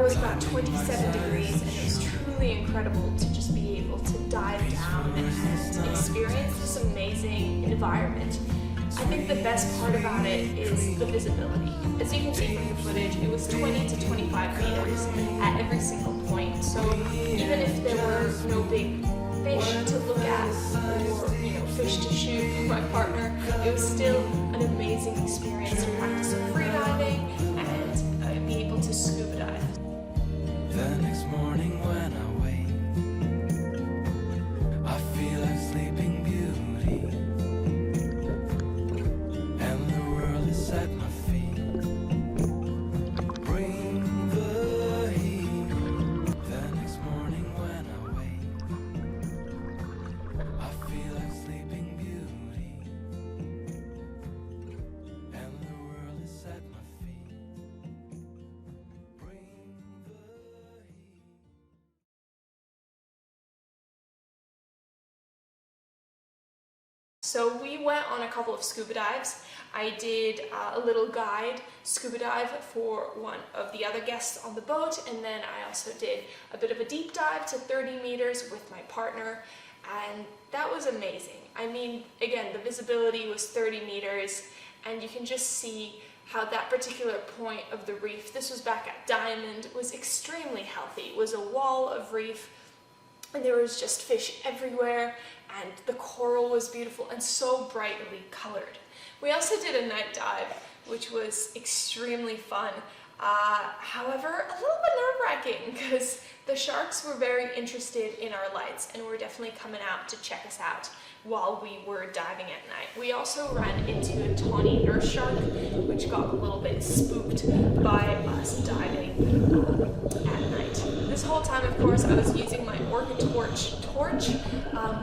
was about 27 degrees, and it was truly incredible to just be able to dive down and experience this amazing environment. I think the best part about it is the visibility. As you can see from the footage, it was 20 to 25 meters at every single point. So even if there were no big fish to look at or fish to shoot for my partner, it was still an amazing experience to practice some free diving and be able to scuba dive. The next morning when I wake, I feel like Sleeping Beauty, and the world is at my feet. Bring the heat. The next morning when I wake, I feel like Sleeping Beauty, and the world is at my feet. Bring the heat. So we went on a couple of scuba dives. I did a little guide scuba dive for one of the other guests on the boat, and then I also did a bit of a deep dive to 30 meters with my partner, and that was amazing. I mean, again, the visibility was 30 meters, and you can just see how that particular point of the reef, this was back at Diamond, was extremely healthy. It was a wall of reef, and there was just fish everywhere, and the coral was beautiful and so brightly colored. We also did a night dive, which was extremely fun. However, a little bit nerve-wracking because the sharks were very interested in our lights and were definitely coming out to check us out while we were diving at night. We also ran into a tawny nurse shark, which got a little bit spooked by us diving at night. This whole time, of course, I was using my Orca torch,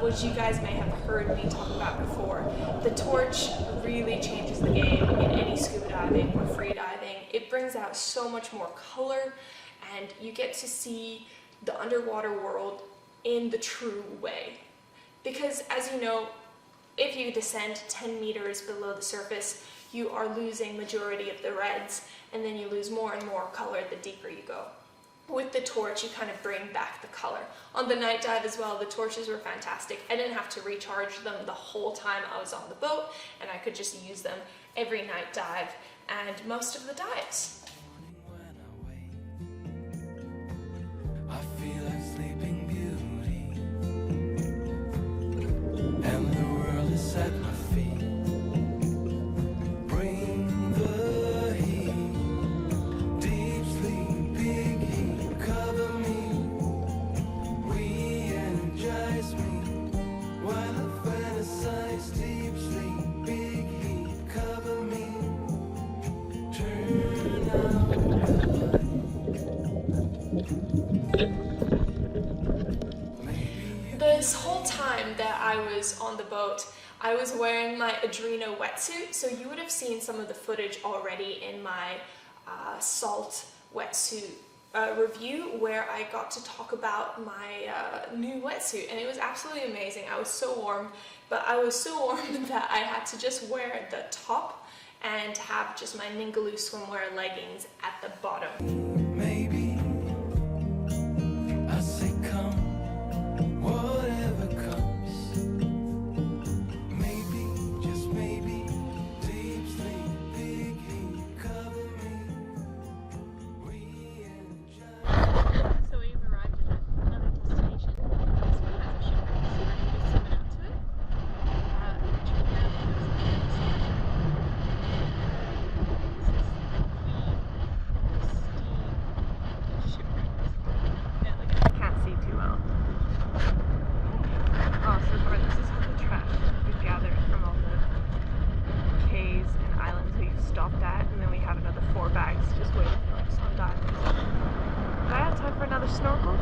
which you guys may have heard me talk about before. The torch really changes the game in any scuba diving or free diving. It brings out so much more color, and you get to see the underwater world in the true way. Because, as you know, if you descend 10 meters below the surface, you are losing majority of the reds, and then you lose more and more color the deeper you go. With the torch, you kind of bring back the color. On the night dive as well, the torches were fantastic. I didn't have to recharge them the whole time I was on the boat, and I could just use them every night dive and most of the dives. I feel like Sleeping Beauty, and the world is at my feet. Bring the heat, deep sleep, big heat, cover me, re-energize me, while I fantasize. Deep sleep, big heat, cover me, turn out. This whole time that I was on the boat, I was wearing my Adreno wetsuit, so you would have seen some of the footage already in my salt wetsuit review, where I got to talk about my new wetsuit, and it was absolutely amazing. I was so warm, but I was so warm that I had to just wear the top and have just my Ningaloo swimwear leggings at the bottom. Maybe I say come, whatever comes. Maybe, just maybe, deep sleep, big heat, cover me, re-energize. So we've arrived at another destination. This one has a ship, so we're going to be swimming out to it. Check it out. This is the Queen Cristina shipwreck. Yeah, look, I can't see too well. Oh, so far this is all the trash we've gathered from all the cays and islands we've stopped at, and then we have another 4 bags just waiting for us on diving. Alright, time for another snorkel.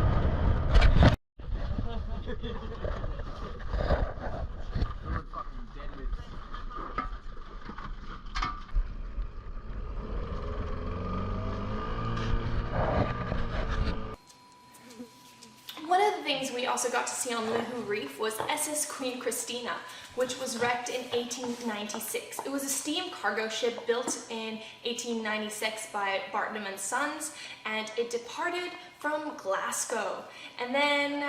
One of the things things we also got to see on Lihu Reef was SS Queen Cristina, which was wrecked in 1896. It was a steam cargo ship built in 1896 by Bartram and Sons, and it departed from Glasgow. And then,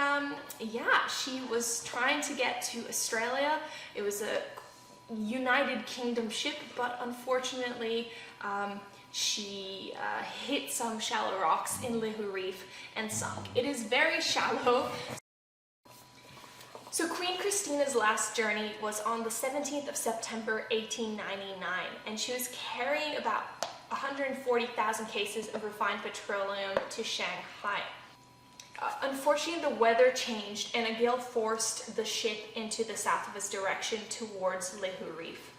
yeah, she was trying to get to Australia. It was a United Kingdom ship, but unfortunately, she hit some shallow rocks in Lihu Reef and sunk. It is very shallow. So Queen Christina's last journey was on the 17th of September 1899, and she was carrying about 140,000 cases of refined petroleum to Shanghai. Unfortunately, the weather changed and a gale forced the ship into the southwest direction towards Lihu Reef.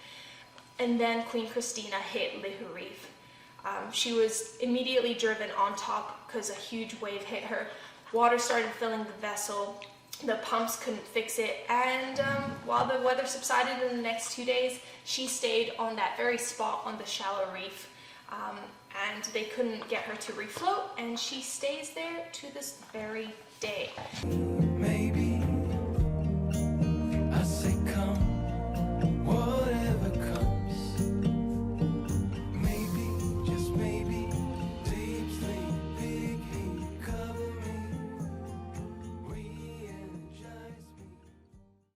And then Queen Cristina hit Lihu Reef. She was immediately driven on top because a huge wave hit her. Water started filling the vessel. The pumps couldn't fix it, and while the weather subsided in the next 2 days, she stayed on that very spot on the shallow reef, and they couldn't get her to refloat, and she stays there to this very day.